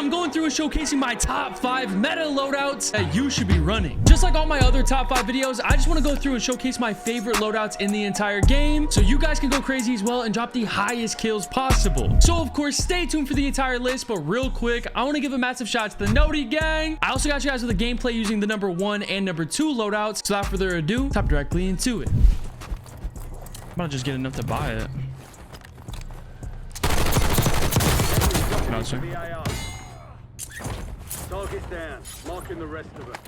I'm going through and showcasing my top 5 meta loadouts that you should be running. Just like all my other top 5 videos, I just want to go through and showcase my favorite loadouts in the entire game so you guys can go crazy as well and drop the highest kills possible. So of course, stay tuned for the entire list, but real quick, I want to give a massive shout out to the Noti gang. I also got you guys with a gameplay using the number 1 and number 2 loadouts. So without further ado, let's hop directly into it. I'm about to just get enough to buy it. No, sir. Target down, marking the rest of it.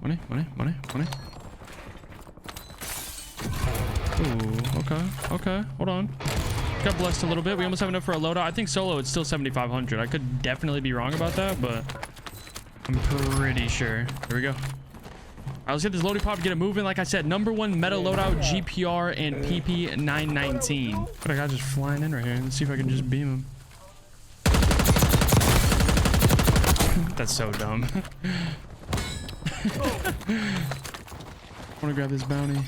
Money. Ooh, okay. Hold on. Got blessed a little bit. We almost have enough for a loadout. I think solo it's still 7,500. I could definitely be wrong about that, but I'm pretty sure. Here we go. All right, let's get this loading pop, get it moving. Like I said, number 1 meta loadout, GPR and PP 919. But I got just flying in right here. Let's see if I can just beam him. That's so dumb. I want to grab this bounty.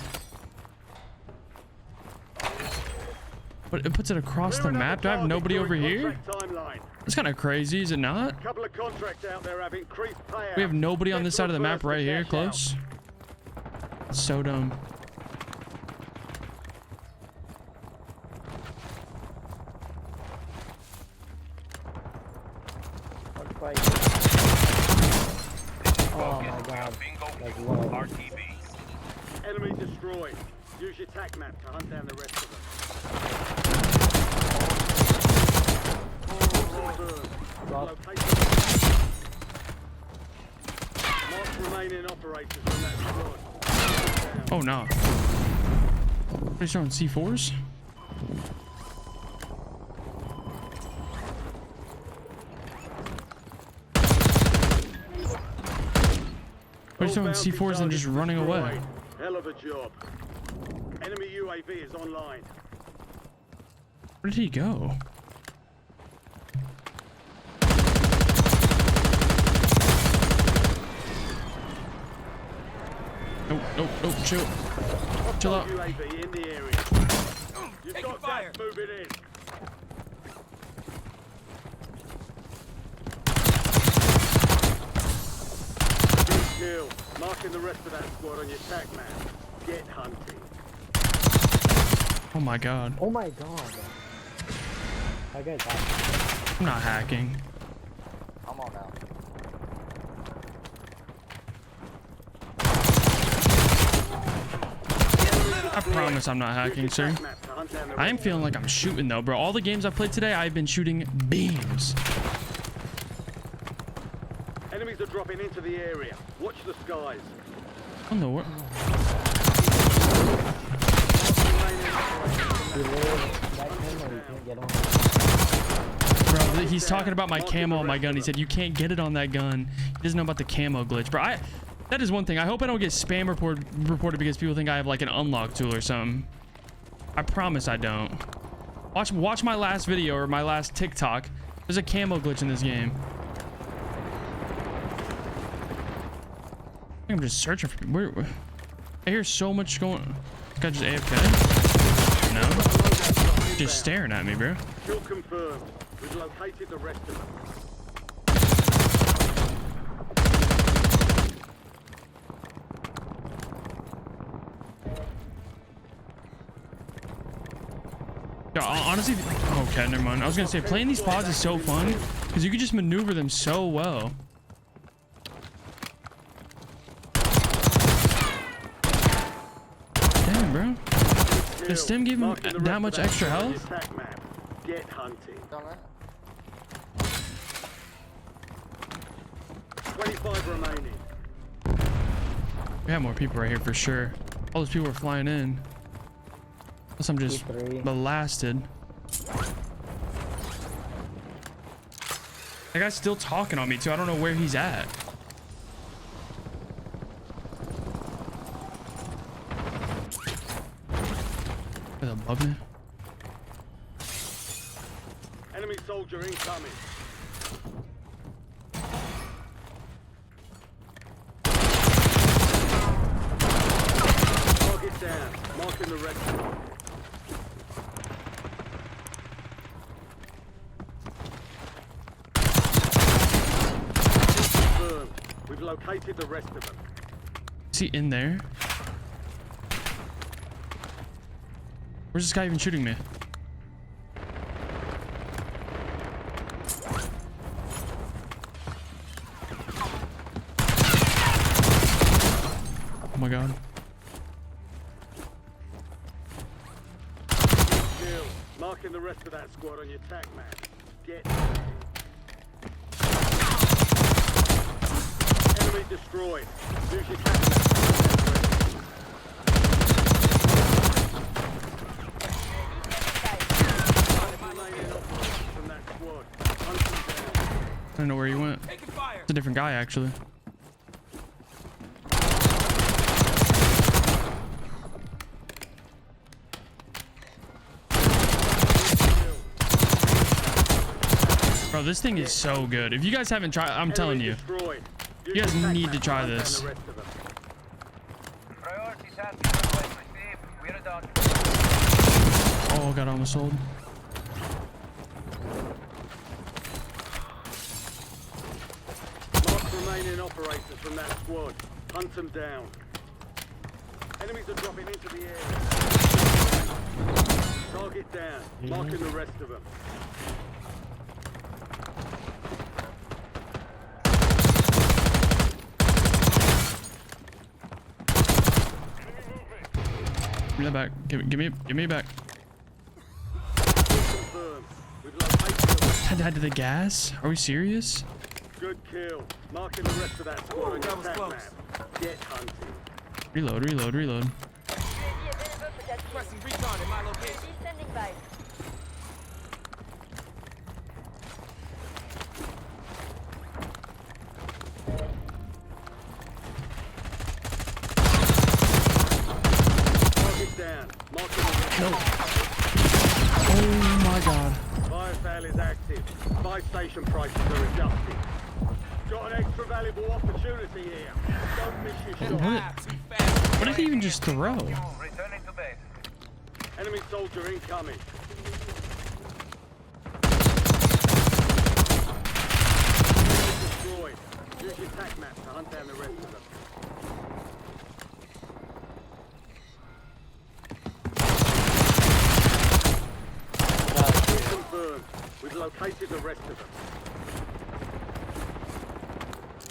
But it puts it across the map. Do I have nobody over here? That's kind of crazy, is it not? We have nobody on this side of the map right here, close. It's so dumb. Oh my god. Like, whoa. Enemy destroyed. Use your tac map to hunt down the rest of them. Mark remaining operators on that squad. Oh no. Are you throwing C4s? Are you throwing C4s and just running away? Hell of a job. Enemy UAV is online. Where did he go? Nope, chill. Chill out. UAV in the area. You've got fire. Moving in. Good kill. Marking the rest of that squad on your tac map. Get hunting. Oh my god. Oh my god. That guy's hacking. I'm not hacking. I'm on now. I promise I'm not hacking, sir. I am feeling like I'm shooting though, bro. All the games I've played today, I've been shooting beams. Enemies are dropping into the area. Watch the skies. On the what? Bro, he's talking about my camo on my gun. He said you can't get it on that gun. He doesn't know about the camo glitch, bro. That is one thing. I hope I don't get spam reported because people think I have like an unlock tool or something. I promise I don't. Watch my last video or my last TikTok. There's a camo glitch in this game. I think I'm just searching for where I hear so much going. This guy just AFK? No. Just staring at me, bro. Kill confirmed. We've located the rest of them. Yeah, honestly, okay, never mind. I was gonna say playing these pods is so fun because you can just maneuver them so well. Damn, bro. The stim gave him that much extra health? Get hunting. 25 remaining. We have more people right here for sure. All those people are flying in. Unless I'm just blasted. That guy's still talking on me too. I don't know where he's at. Is it above me? Enemy soldier incoming. Target down. Marking the red spot. located the rest of them. Is he in there? Where's this guy even shooting me? Oh my god. Kill. Marking the rest of that squad on your tac map. Get. Enemy destroyed. Use your tac map. From that squad. I don't know where he went. It's a different guy, actually. Bro, this thing is so good. If you guys haven't tried, I'm telling you, you guys need to try this. Oh, got almost sold. Mark remaining operators from that squad. Hunt them down. Enemies are dropping into the area. Target down. Marking the rest of them. Give me that back. Give me it back. Confirmed. We've located Had to the gas? Are we serious? good kill. Marking the rest of that squad on your attack map. Get hunting. Reload. Requesting recon in my location. Standing by. Target down. Marking the rest. No. Oh my god. Fire sale is active. Buy station prices are adjusted. Got an extra valuable opportunity here. Don't miss your shot. What did he even just throw? Returning to base. Enemy soldier incoming. Destroyed. Use your tac map to hunt down the rest of them. Confirmed. We've located the rest of them.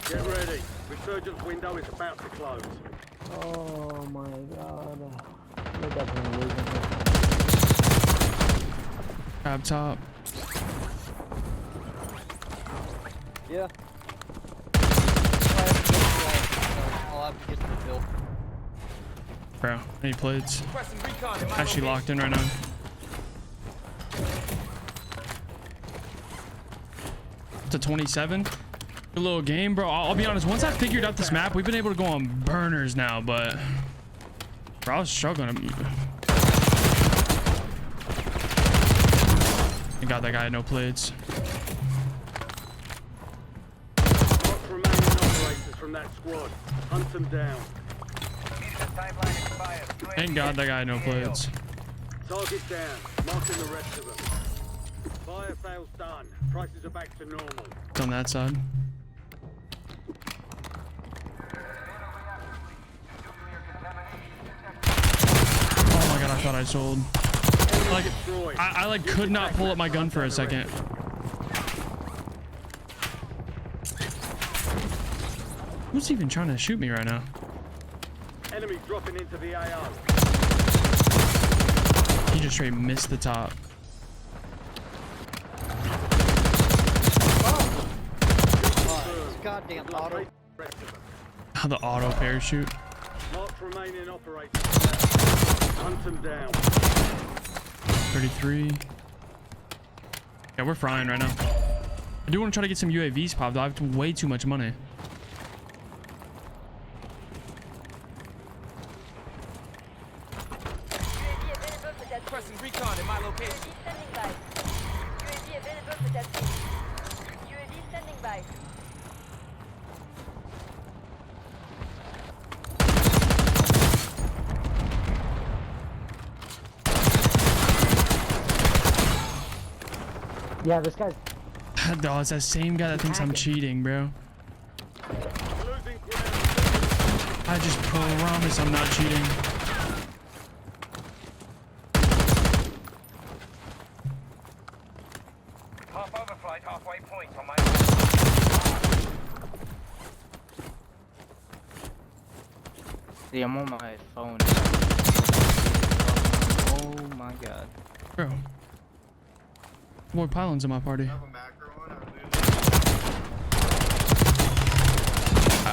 Get ready. Resurgence window is about to close. Oh my god. We're definitely losing this. Up top. Yeah. I'll have to get to the hill. Bro, I need plates. Requesting recon in my Actually locked in right now. To 27. Good little game, bro. I'll be honest, once I figured out this map, we've been able to go on burners now, but bro, I was struggling. Thank God that guy had no plates. Mark remaining operators from that squad. Hunt them down. Thank God that guy had no plates. Target down. Marking the rest of them. Fire sales done. Prices are back to normal. It's on that side. Oh my God, I thought I sold. Like, I like could not pull up my gun for a second. Who's even trying to shoot me right now? Enemy dropping into the AO. He just straight missed the top. Goddamn auto. Rest of them. How the auto parachute. Mark remaining operators. Hunt them down. 33. Yeah, we're frying right now. I do want to try to get some UAVs popped. I have way too much money. UAV available for that. Requesting recon in my location. UAV standing by. UAV available for that. UAV standing by. Yeah, this guy's Dog, it's that same guy that thinks I'm cheating, bro. Losing I just promise I'm not cheating. Half overflight, halfway point on my... See, I'm on my phone. Oh my god. Bro. More pylons in my party.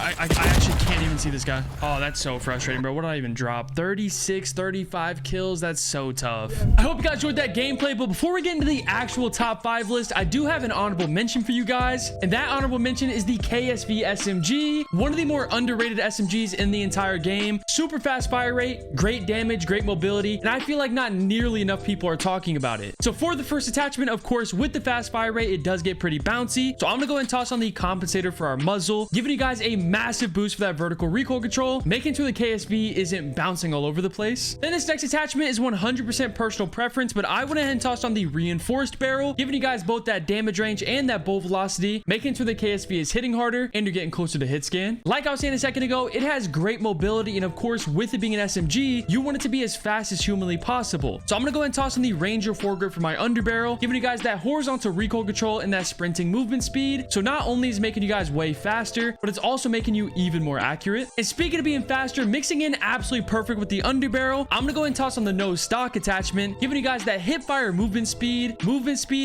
I actually can't even see this guy. Oh, that's so frustrating, bro. What did I even drop? 36, 35 kills. That's so tough. I hope you guys enjoyed that gameplay, but before we get into the actual top 5 list, I do have an honorable mention for you guys, and that honorable mention is the KSV SMG, one of the more underrated SMGs in the entire game. Super fast fire rate, great damage, great mobility, and I feel like not nearly enough people are talking about it. So for the first attachment, of course, with the fast fire rate, it does get pretty bouncy. So I'm gonna go ahead and toss on the compensator for our muzzle, giving you guys a massive boost for that vertical recoil control, making sure the KSV isn't bouncing all over the place. Then this next attachment is 100% personal preference, but I went ahead and tossed on the reinforced barrel, giving you guys both that damage range and that bow velocity, making sure the KSV is hitting harder and you're getting closer to hit scan. Like I was saying a second ago, it has great mobility, and of course, with it being an SMG, you want it to be as fast as humanly possible. So I'm gonna go ahead and toss on the Ranger foregrip for my underbarrel, giving you guys that horizontal recoil control and that sprinting movement speed. So not only is it making you guys way faster, but it's also making you even more accurate. And speaking of being faster, mixing in absolutely perfect with the underbarrel, I'm gonna go ahead and toss on the nose stock attachment, giving you guys that hip fire movement speed,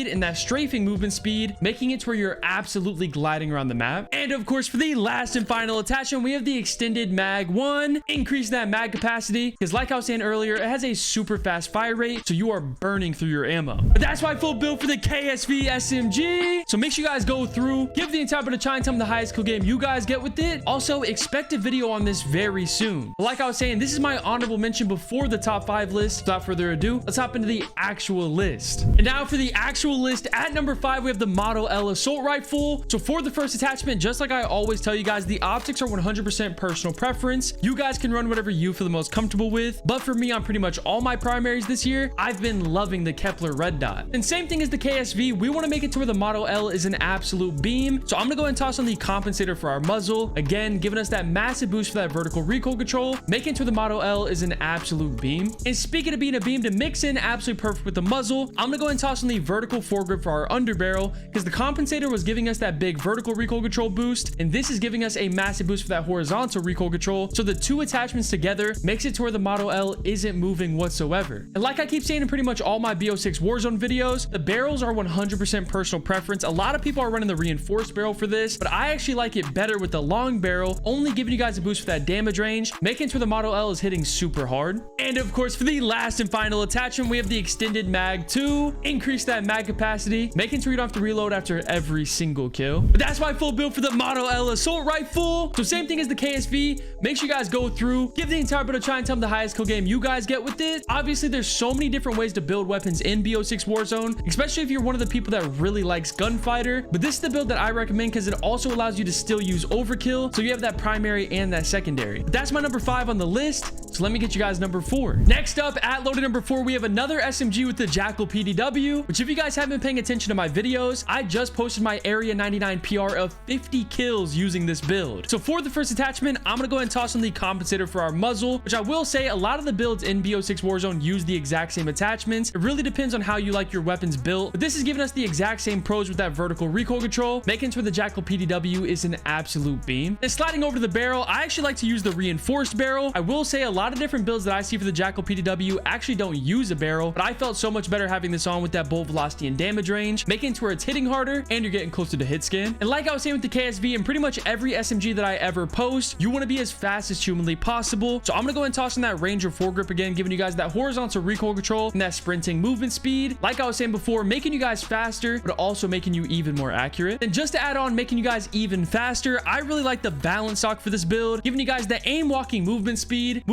and that strafing movement speed, making it to where you're absolutely gliding around the map. And of course, for the last and final attachment, we have the extended mag 1, increase that mag capacity, because like I was saying earlier, it has a super fast fire rate, so you are burning through your ammo. But that's my full build for the KSV SMG. So make sure you guys go through, give the entire bit of try and tell me the highest kill game you guys get with it. Also, expect a video on this very soon. But like I was saying, this is my honorable mention before the top 5 list. Without further ado, let's hop into the actual list. And now for the actual list, at number 5, we have the Model L assault rifle. So for the first attachment, just like I always tell you guys, the optics are 100% personal preference. You guys can run whatever you feel the most comfortable with. But for me, on pretty much all my primaries this year, I've been loving the Kepler red dot. And same thing as the KSV, we want to make it to where the Model L is an absolute beam. So I'm gonna go ahead and toss on the compensator for our muzzle, again giving us that massive boost for that vertical recoil control, making it to where the Model L is an absolute beam. And speaking of being a beam, to mix in absolutely perfect with the muzzle, I'm gonna go ahead and toss on the vertical foregrip for our underbarrel, because the compensator was giving us that big vertical recoil control boost, and this is giving us a massive boost for that horizontal recoil control. So the two attachments together makes it to where the Model L isn't moving whatsoever. And like I keep saying in pretty much all my BO6 Warzone videos, the barrels are 100% personal preference. A lot of people are running the reinforced barrel for this, but I actually like it better with the long barrel, only giving you guys a boost for that damage range, making sure the Model L is hitting super hard. And of course, for the last and final attachment, we have the extended mag 2, increase that mag capacity, making sure you don't have to reload after every single kill. But that's my full build for the Model L assault rifle. So same thing as the KSV, make sure you guys go through, give the entire bit of try and tell me the highest kill game you guys get with it. Obviously, there's so many different ways to build weapons in BO6 Warzone, especially if you're one of the people that really likes gunfighter, but this is the build that I recommend because it also allows you to still use overkill, so you have that primary and that secondary. But that's my number 5 on the list, so let me get you guys number 4. Next up, at loaded number 4, we have another SMG with the Jackal PDW, which if you guys haven't been paying attention to my videos, I just posted my Area 99 PR of 50 kills using this build. So for the first attachment, I'm gonna go ahead and toss on the compensator for our muzzle, which I will say a lot of the builds in BO6 Warzone use the exact same attachments. It really depends on how you like your weapons built, but this is giving us the exact same pros with that vertical recoil control, making sure the Jackal PDW is an absolute beam. And sliding over to the barrel, I actually like to use the reinforced barrel. I will say a lot of different builds that I see for the Jackal PDW actually don't use a barrel, but I felt so much better having this on with that bow velocity and damage range, making it to where it's hitting harder and you're getting closer to hit scan. And like I was saying with the KSV and pretty much every SMG that I ever post, you want to be as fast as humanly possible. So I'm gonna go ahead and toss in that Ranger foregrip again, giving you guys that horizontal recoil control and that sprinting movement speed. Like I was saying before, making you guys faster, but also making you even more accurate. And just to add on, making you guys even faster, I really like the balance stock for this build, giving you guys the aim walking movement speed,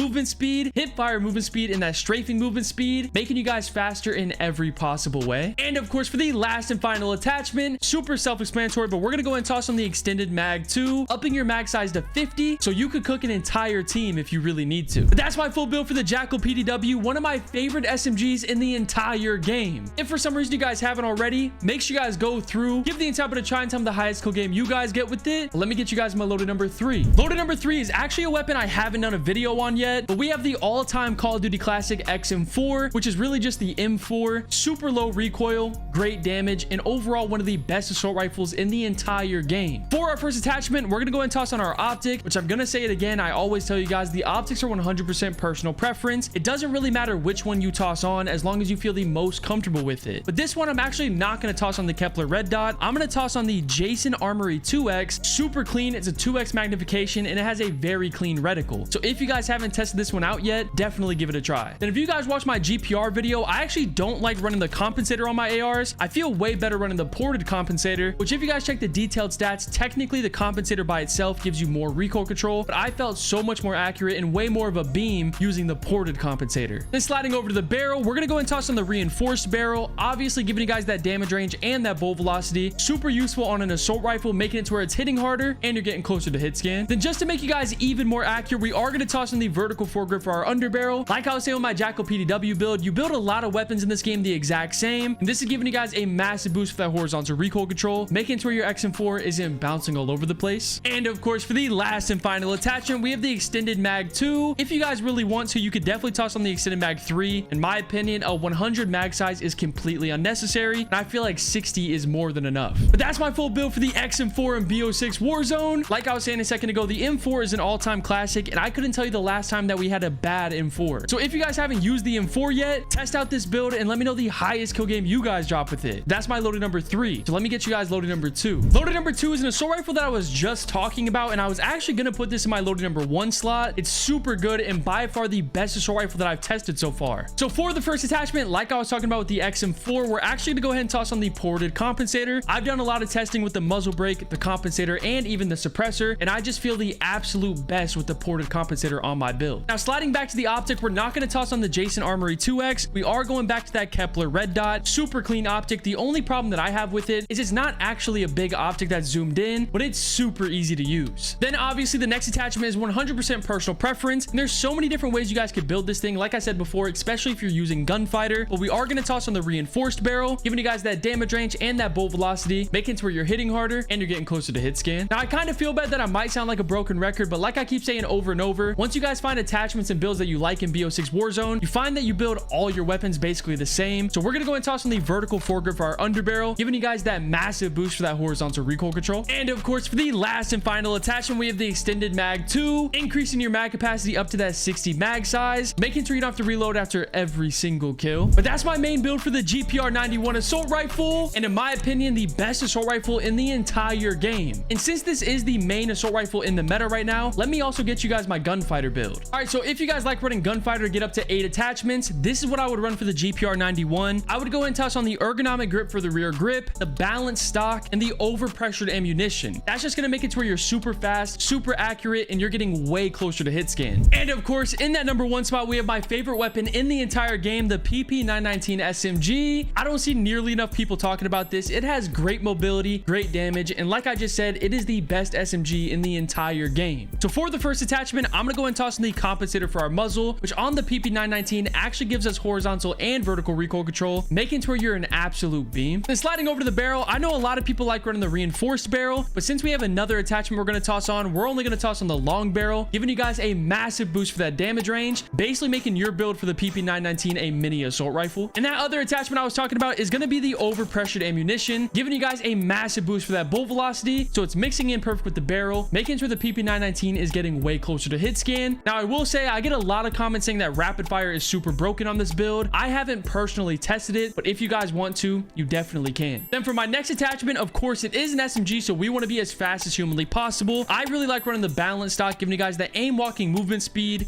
hip fire movement speed, and that strafing movement speed, making you guys faster in every possible way. And of course, for the last and final attachment, super self-explanatory, but we're gonna go ahead and toss on the extended mag 2, upping your mag size to 50, so you could cook an entire team if you really need to. But that's my full build for the Jackal PDW, one of my favorite SMGs in the entire game. If for some reason you guys haven't already, make sure you guys go through, give the entire bit of try and tell me the highest kill game you guys get with it. Let me get you guys my loaded number 3. Loaded number 3 is actually a weapon I haven't done a video on yet, but we have the all-time Call of Duty classic XM4, which is really just the M4. Super low recoil, great damage, and overall one of the best assault rifles in the entire game. For our first attachment, we're gonna go ahead and toss on our optic, which I'm gonna say it again. I always tell you guys the optics are 100% personal preference. It doesn't really matter which one you toss on as long as you feel the most comfortable with it. But this one, I'm actually not gonna toss on the Kepler red dot. I'm gonna toss on the Jason Armory 2X. Super clean. It's a 2X magnification and it has a very clean reticle. So if you guys haven't tested this one out yet, definitely give it a try. Then if you guys watch my GPR video, I actually don't like running the compensator on my ARs. I feel way better running the ported compensator, which if you guys check the detailed stats, technically the compensator by itself gives you more recoil control, but I felt so much more accurate and way more of a beam using the ported compensator. Then sliding over to the barrel, we're gonna go and toss on the reinforced barrel, obviously giving you guys that damage range and that bolt velocity. Super useful on an assault rifle, making it to where it's hitting harder and you're getting closer to hit scan. Then just to make you guys even more accurate, we are gonna toss in the vertical foregrip for our underbarrel. Like I was saying with my Jackal PDW build, you build a lot of weapons in this game the exact same, and this is giving you guys a massive boost for that horizontal recoil control, making it to where your XM4 isn't bouncing all over the place. And of course, for the last and final attachment, we have the extended mag 2. If you guys really want to, you could definitely toss on the extended mag 3. In my opinion, a 100 mag size is completely unnecessary, and I feel like 60 is more than enough. But that's my full build for the XM4 and BO6 Warzone. Like I was saying a second ago, the M4 is an all-time classic, and I couldn't tell you the last time that we had a bad M4. So if you guys haven't used the M4 yet, test out this build and let me know the highest kill game you guys drop with it. That's my loaded number 3. So let me get you guys loaded number 2. Loaded number 2 is an assault rifle that I was just talking about, and I was actually gonna put this in my loaded number 1 slot. It's super good and by far the best assault rifle that I've tested so far. So for the first attachment, like I was talking about with the XM4, we're actually gonna go ahead and toss on the ported compensator. I've done a lot of testing with the muzzle brake, the compensator, and even the suppressor, and I just feel the absolute best with the ported compensator on my build. Now sliding back to the optic, we're not gonna toss on the Jason Armory 2X. We are going back to that Kepler red dot. Super clean optic. The only problem that I have with it is it's not actually a big optic that's zoomed in, but it's super easy to use. Then obviously the next attachment is 100% personal preference, and there's so many different ways you guys could build this thing, like I said before, especially if you're using gunfighter. But we are going to toss on the reinforced barrel, giving you guys that damage range and that bolt velocity, making it to where you're hitting harder and you're getting closer to hit scan. Now I kind of feel bad that I might sound like a broken record, but like I keep saying over and over, once you guys find attachments and builds that you like in BO6 Warzone, you find that you build all your weapons basically the same. So we're going to go and toss on the vertical foregrip for our underbarrel, giving you guys that massive boost for that horizontal recoil control. And of course, for the last and final attachment, we have the extended mag 2, increasing your mag capacity up to that 60 mag size, making sure you don't have to reload after every single kill. But that's my main build for the GPR 91 assault rifle, and in my opinion, the best assault rifle in the entire game. And since this is the main assault rifle in the meta right now, let me also get you guys my gunfighter build. All right, so if you guys like running gunfighter to get up to 8 attachments, this is what I would run for the GPR 91. I would go and toss on the ergonomic grip for the rear grip, the balanced stock, and the overpressured ammunition. That's just gonna make it to where you're super fast, super accurate, and you're getting way closer to hit scan. And of course, in that number 1 spot, we have my favorite weapon in the entire game, the PP919 SMG. I don't see nearly enough people talking about this. It has great mobility, great damage, and like I just said, it is the best SMG in the entire game. So for the first attachment, I'm gonna go and toss in the compensator for our muzzle, which on the PP919 actually gives us horizontal and vertical recoil control, making it to where you're an absolute beam. Then sliding over to the barrel, I know a lot of people like running the reinforced barrel, but since we have another attachment we're gonna toss on, we're only gonna toss on the long barrel, giving you guys a massive boost for that damage range, basically making your build for the PP919 a mini assault rifle. And that other attachment I was talking about is gonna be the overpressured ammunition, giving you guys a massive boost for that bolt velocity, so it's mixing in perfect with the barrel, making sure the PP919 is getting way closer to hit scan. Now I will say I get a lot of comments saying that rapid fire is super broken on this build. I haven't personally tested it, but if you guys want to, you definitely can. Then for my next attachment, of course it is an SMG, so we want to be as fast as humanly possible. I really like running the balanced stock, giving you guys the aim walking movement speed,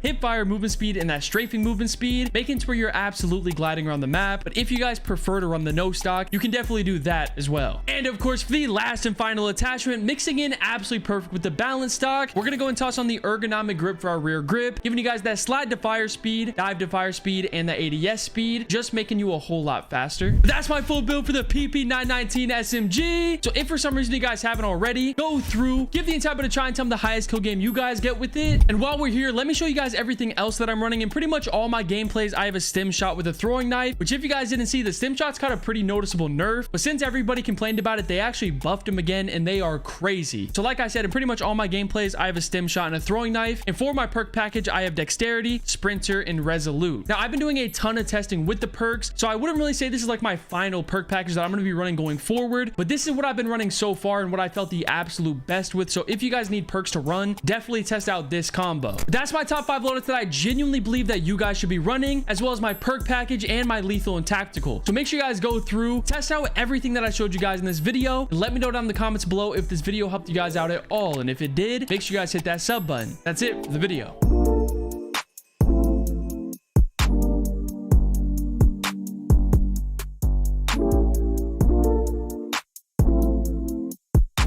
hip fire movement speed, and that strafing movement speed, making it to where you're absolutely gliding around the map. But if you guys prefer to run the no stock, you can definitely do that as well. And of course, for the last and final attachment, mixing in absolutely perfect with the balanced stock, we're gonna go and toss on the ergonomic grip for our rear grip, giving you guys that slide to fire speed, dive to fire speed, and the ADS speed, just making you a whole lot lot faster. But that's my full build for the PP919 SMG. So if for some reason you guys haven't already, go through, give the entire bit a try and tell me the highest kill game you guys get with it. And while we're here, let me show you guys everything else that I'm running. In pretty much all my gameplays, I have a stim shot with a throwing knife, which if you guys didn't see, the stim shot's got a pretty noticeable nerf, but since everybody complained about it, they actually buffed them again, and they are crazy. So like I said, in pretty much all my gameplays, I have a stim shot and a throwing knife. And for my perk package, I have dexterity, sprinter, and resolute. Now I've been doing a ton of testing with the perks, so I wouldn't really say this is like my final perk package that I'm going to be running going forward, but this is what I've been running so far and what I felt the absolute best with. So if you guys need perks to run, definitely test out this combo. That's my top 5 loadouts that I genuinely believe that you guys should be running, as well as my perk package and my lethal and tactical. So make sure you guys go through, test out everything that I showed you guys in this video, and let me know down in the comments below if this video helped you guys out at all. And if it did, make sure you guys hit that sub button. That's it for the video.